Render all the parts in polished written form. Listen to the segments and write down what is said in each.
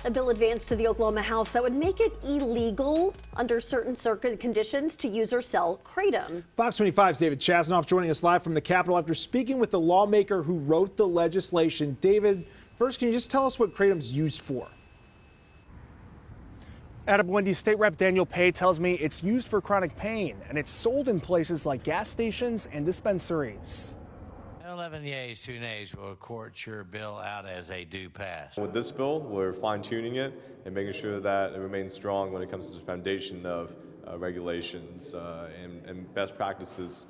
A bill advanced to the Oklahoma House that would make it illegal under certain circuit conditions to use or sell kratom. Fox 25's David Chasanoff joining us live from the Capitol after speaking with the lawmaker who wrote the legislation. David, first, can you just tell us what kratom's used for? Adam, Wendy, State Rep Daniel Pay tells me it's used for chronic pain, and it's sold in places like gas stations and dispensaries. 11 yeas, 2 nays. Will court your bill out as a do pass? With this bill, we're fine-tuning it and making sure that it remains strong when it comes to the foundation of regulations and best practices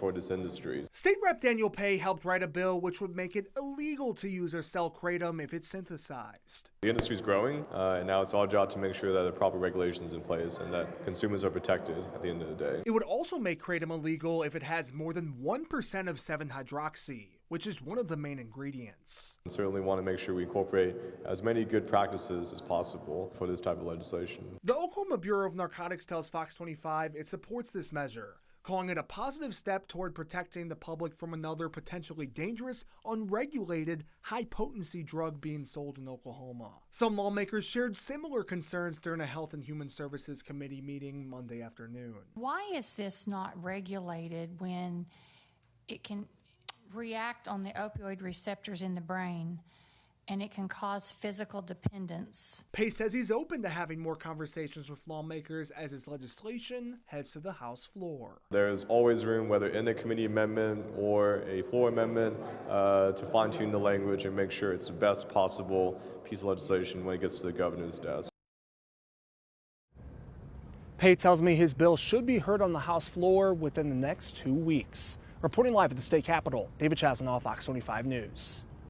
for this industry. State Rep Daniel Pay helped write a bill which would make it illegal to use or sell kratom if it's synthesized. The industry is growing, and now it's our job to make sure that the proper regulations in place and that consumers are protected at the end of the day. It would also make kratom illegal if it has more than 1% of 7-hydroxy, which is one of the main ingredients. We certainly want to make sure we incorporate as many good practices as possible for this type of legislation. The Oklahoma Bureau of Narcotics tells Fox 25 it supports this measure, calling it a positive step toward protecting the public from another potentially dangerous, unregulated, high-potency drug being sold in Oklahoma. Some lawmakers shared similar concerns during a Health and Human Services Committee meeting Monday afternoon. Why is this not regulated when it can react on the opioid receptors in the brain and it can cause physical dependence? Pay says he's open to having more conversations with lawmakers as his legislation heads to the House floor. There's always room, whether in a committee amendment or a floor amendment, to fine-tune the language and make sure it's the best possible piece of legislation when it gets to the governor's desk. Pay tells me his bill should be heard on the House floor within the next 2 weeks. Reporting live at the state capitol, David Chasanoff, Fox 25 News.